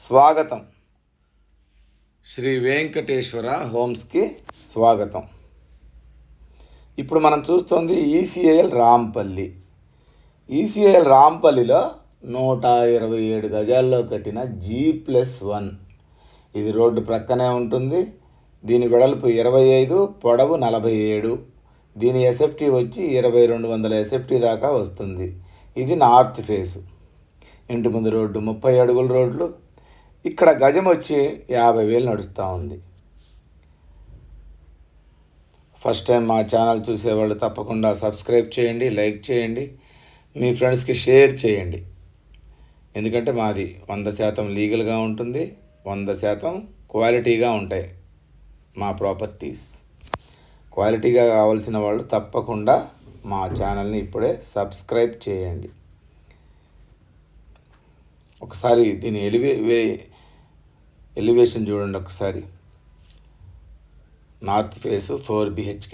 స్వాగతం. శ్రీ వెంకటేశ్వర హోమ్స్కి స్వాగతం. ఇప్పుడు మనం చూస్తుంది ఈసీఐఎల్ రాంపల్లి. ఈసీఐఎల్ రాంపల్లిలో 127 గజాల్లో కట్టిన G+1. ఇది రోడ్డు ప్రక్కనే ఉంటుంది. దీని వెడల్పు 25, పొడవు 47. దీని ఎస్ఎఫ్టీ వచ్చి 2200 ఎస్ఎఫ్టీ దాకా వస్తుంది. ఇది నార్త్ ఫేసు. ఇంటి ముందు రోడ్డు 30 అడుగుల రోడ్లు. ఇక్కడ గజం వచ్చి 50,000 నడుస్తూ ఉంది. ఫస్ట్ టైం మా ఛానల్ చూసేవాళ్ళు తప్పకుండా సబ్స్క్రైబ్ చేయండి, లైక్ చేయండి, మీ ఫ్రెండ్స్కి షేర్ చేయండి. ఎందుకంటే మాది 100% లీగల్గా ఉంటుంది, 100% క్వాలిటీగా ఉంటాయి మా ప్రాపర్టీస్. క్వాలిటీగా కావాల్సిన వాళ్ళు తప్పకుండా మా ఛానల్ని ఇప్పుడే సబ్స్క్రైబ్ చేయండి. ఒకసారి దీని ఎలివేషన్ చూడండి ఒకసారి. North face 4 BHK.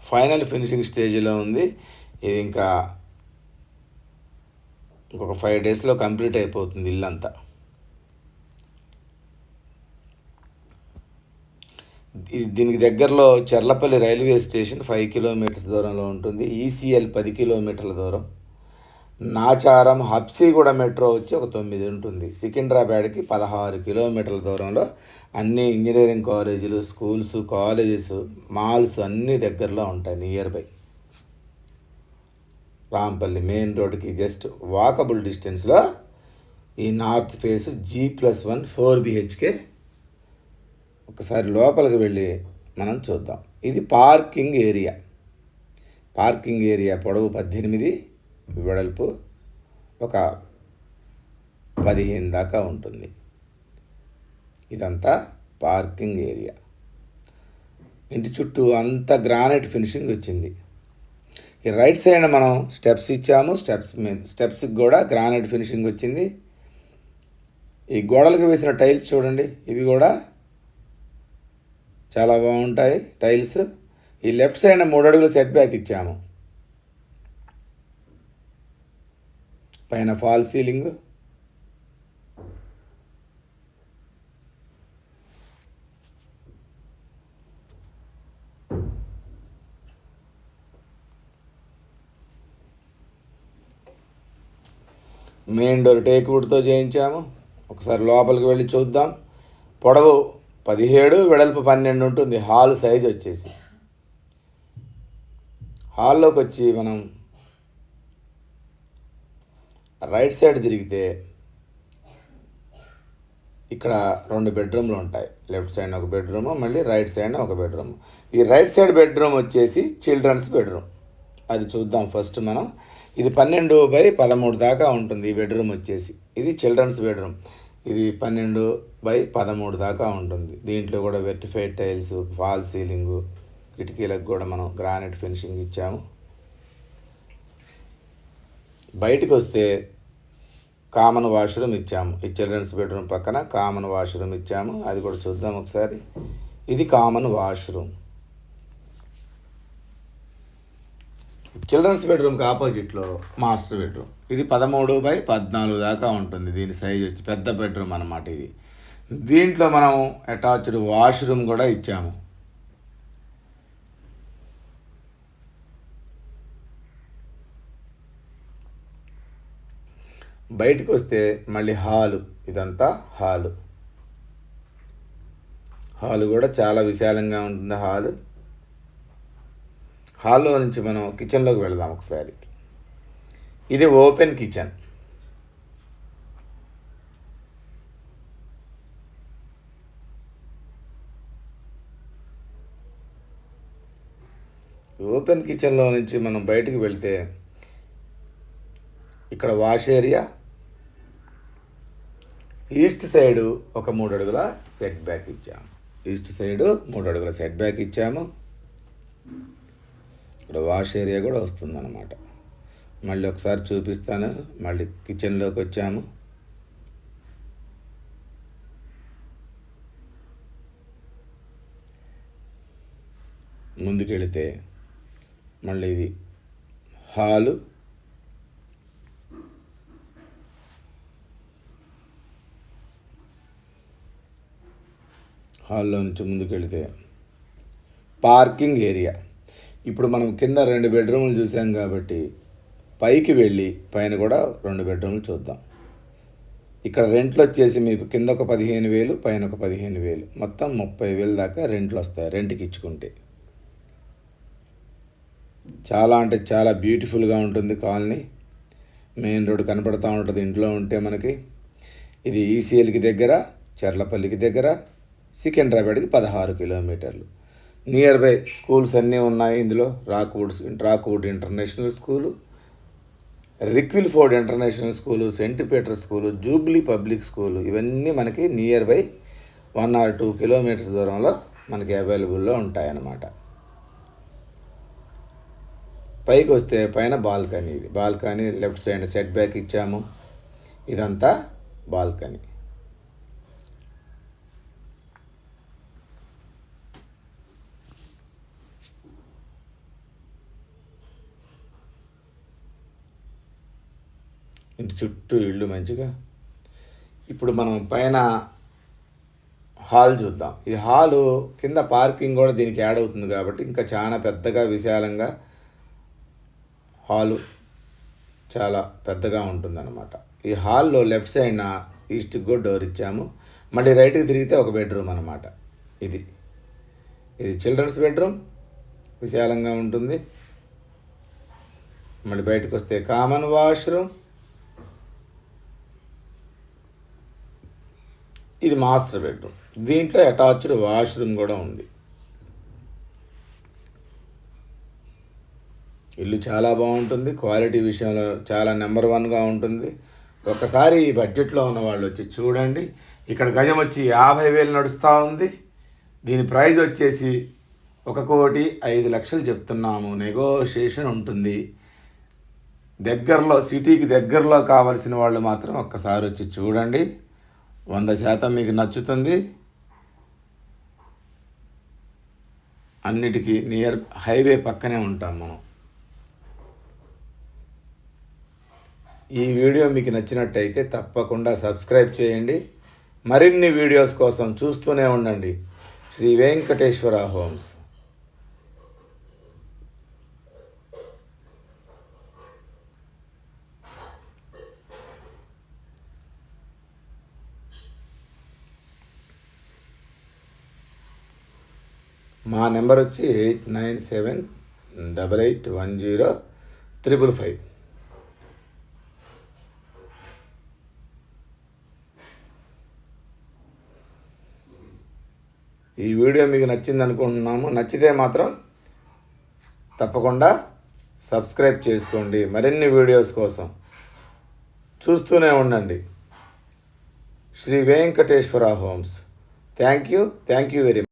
Final finishing స్టేజ్లో ఉంది. ఇది ఇంకొక 5 డేస్లో కంప్లీట్ అయిపోతుంది ఇల్లంతా. దీనికి దగ్గరలో చెర్లపల్లి రైల్వే స్టేషన్ 5 కిలోమీటర్స్ దూరంలో ఉంటుంది. ఈసీఎల్ 10 కిలోమీటర్ల దూరం. నాచారం హబ్సిగూడ మెట్రో వచ్చి ఒక 9 ఉంటుంది. సికింద్రాబాద్కి 16 కిలోమీటర్ల దూరంలో అన్ని ఇంజనీరింగ్ కాలేజీలు, స్కూల్స్, కాలేజెస్, మాల్స్ అన్నీ దగ్గరలో ఉంటాయి, నియర్ బై. రాంపల్లి మెయిన్ రోడ్డుకి జస్ట్ వాకబుల్ డిస్టెన్స్లో ఈ నార్త్ ఫేస్ G+1 4 BHK. ఒకసారి లోపలికి వెళ్ళి మనం చూద్దాం. ఇది పార్కింగ్ ఏరియా. పార్కింగ్ ఏరియా పొడవు 18, వెడల్పు ఒక 15 దాకా ఉంటుంది. ఇదంతా పార్కింగ్ ఏరియా. ఇంటి చుట్టూ అంతా గ్రానైట్ ఫినిషింగ్ వచ్చింది. ఈ రైట్ సైడ్ మనం స్టెప్స్ ఇచ్చాము. స్టెప్స్కి కూడా గ్రానైట్ ఫినిషింగ్ వచ్చింది. ఈ గోడలకు వేసిన టైల్స్ చూడండి, ఇవి కూడా చాలా బాగుంటాయి టైల్స్. ఈ లెఫ్ట్ సైడ్ 3 అడుగులు సెట్ బ్యాక్ ఇచ్చాము. పైన ఫాల్ సీలింగ్. మెయిన్ డోర్ టేక్వుడ్తో చేయించాము. ఒకసారి లోపలికి వెళ్ళి చూద్దాం. పొడవు 17, వెడల్పు 12 ఉంటుంది. హాల్ సైజ్ వచ్చేసి. హాల్లోకి వచ్చి మనం రైట్ సైడ్ తిరిగితే ఇక్కడ 2 బెడ్రూమ్లు ఉంటాయి. లెఫ్ట్ సైడ్ ఒక బెడ్రూము, మళ్ళీ రైట్ సైడ్ ఒక బెడ్రూమ్. ఈ రైట్ సైడ్ బెడ్రూమ్ వచ్చేసి చిల్డ్రన్స్ బెడ్రూమ్. అది చూద్దాం ఫస్ట్ మనం. ఇది 12/13 దాకా ఉంటుంది ఈ బెడ్రూమ్ వచ్చేసి. ఇది చిల్డ్రన్స్ బెడ్రూమ్. ఇది 12/13 దాకా ఉంటుంది. దీంట్లో కూడా వెర్టిఫైడ్ టైల్స్, ఫాల్ సీలింగు, కిటికీలకు కూడా మనం గ్రానైట్ ఫినిషింగ్ ఇచ్చాము. బయటకు వస్తే కామన్ వాష్రూమ్ ఇచ్చాము. ఈ చిల్డ్రన్స్ బెడ్రూమ్ పక్కన కామన్ వాష్రూమ్ ఇచ్చాము. అది కూడా చూద్దాం ఒకసారి. ఇది కామన్ వాష్రూమ్. చిల్డ్రన్స్ బెడ్రూమ్కి ఆపోజిట్లో మాస్టర్ బెడ్రూమ్. ఇది 13/14 దాకా ఉంటుంది. దీని సైజ్ వచ్చి పెద్ద బెడ్రూమ్ అన్నమాట ఇది. దీంట్లో మనం అటాచ్డ్ వాష్రూమ్ కూడా ఇచ్చాము. బయటకు వస్తే మళ్ళీ హాలు. ఇదంతా హాలు. హాలు కూడా చాలా విశాలంగా ఉంటుంది హాలు. హాల్లో నుంచి మనం కిచెన్లోకి వెళదాం ఒకసారి. ఇది ఓపెన్ కిచెన్. ఓపెన్ కిచెన్లో నుంచి మనం బయటకు వెళ్తే ఇక్కడ వాష్ ఏరియా. ఈస్ట్ సైడు ఒక 3 అడుగుల సెట్ బ్యాక్ ఇచ్చాము. ఈస్ట్ సైడు 3 అడుగుల సెట్ బ్యాక్ ఇచ్చాము. ఇక్కడ వాష్ ఏరియా కూడా వస్తుందన్నమాట. మళ్ళీ ఒకసారి చూపిస్తాను. మళ్ళీ కిచెన్లోకి వచ్చాము. ముందుకెళితే మళ్ళీ ఇది హాలు, హాల్లో నుంచి ముందుకెళ్తే పార్కింగ్ ఏరియా. ఇప్పుడు మనం కింద 2 బెడ్రూమ్లు చూసాం కాబట్టి పైకి వెళ్ళి పైన కూడా 2 బెడ్రూమ్లు చూద్దాం. ఇక్కడ రెంట్లు వచ్చేసి మీకు కింద ఒక 15,000, పైన ఒక 15,000, మొత్తం 30,000 దాకా రెంట్లు వస్తాయి రెంట్కి ఇచ్చుకుంటే. చాలా అంటే చాలా బ్యూటిఫుల్గా ఉంటుంది కాలనీ. మెయిన్ రోడ్ కనపడుతూ ఉంటుంది ఇంట్లో ఉంటే మనకి. ఇది ఈసీఎల్కి దగ్గర, చర్లపల్లికి దగ్గర, సికింద్రాబాద్కి 16 కిలోమీటర్లు. నియర్ బై స్కూల్స్ అన్నీ ఉన్నాయి ఇందులో. రాక్వుడ్ ఇంటర్నేషనల్ స్కూలు, రిక్విల్ఫోర్డ్ international school, Saint Peter school, Jubilee public school, ఇవన్నీ మనకి నియర్ బై 1 or 2 కిలోమీటర్స్ దూరంలో మనకి అవైలబుల్లో ఉంటాయన్నమాట. పైకి వస్తే పైన బాల్కనీ. ఇది balcony, left side set back ఇచ్చాము. ఇదంతా బాల్కనీ. ఇంటి చుట్టూ ఇళ్ళు మంచిగా. ఇప్పుడు మనం పైన హాల్ చూద్దాం. ఈ హాలు కింద పార్కింగ్ కూడా దీనికి యాడ్ అవుతుంది కాబట్టి ఇంకా చాలా పెద్దగా విశాలంగా హాలు చాలా పెద్దగా ఉంటుందన్నమాట. ఈ హాల్లో లెఫ్ట్ సైడ్న ఈస్ట్కి కూడా డోర్ ఇచ్చాము. మళ్ళీ రైట్కి తిరిగితే ఒక బెడ్రూమ్ అనమాట. ఇది చిల్డ్రన్స్ బెడ్రూమ్, విశాలంగా ఉంటుంది. మళ్ళీ బయటకు వస్తే కామన్ వాష్రూమ్. ఇది మాస్టర్ బెడ్రూమ్. దీంట్లో అటాచ్డ్ వాష్రూమ్ కూడా ఉంది. ఇల్లు చాలా బాగుంటుంది. క్వాలిటీ విషయంలో చాలా నెంబర్ 1గా ఉంటుంది. ఒకసారి ఈ బడ్జెట్లో ఉన్న వాళ్ళు వచ్చి చూడండి. ఇక్కడ గజం వచ్చి 50,000 నడుస్తూ ఉంది. దీని ప్రైస్ వచ్చేసి 1,05,00,000 చెప్తున్నాము. నెగోషియేషన్ ఉంటుంది. దగ్గరలో, సిటీకి దగ్గరలో కావలసిన వాళ్ళు మాత్రం ఒక్కసారి వచ్చి చూడండి. 100% మీకు నచ్చుతుంది. అన్నిటికీ నియర్ హైవే పక్కనే ఉంటాం మనం. ఈ వీడియో మీకు నచ్చినట్టయితే తప్పకుండా సబ్స్క్రైబ్ చేయండి. మరిన్ని వీడియోస్ కోసం చూస్తూనే ఉండండి శ్రీ వెంకటేశ్వర హోమ్స్. మా నెంబర్ వచ్చి 8978810555. ఈ వీడియో మీకు నచ్చింది అనుకుంటున్నాము. నచ్చితే మాత్రం తప్పకుండా సబ్స్క్రైబ్ చేసుకోండి. మరిన్ని వీడియోస్ కోసం చూస్తూనే ఉండండి Shri Venkateswara homes. Thank you very much.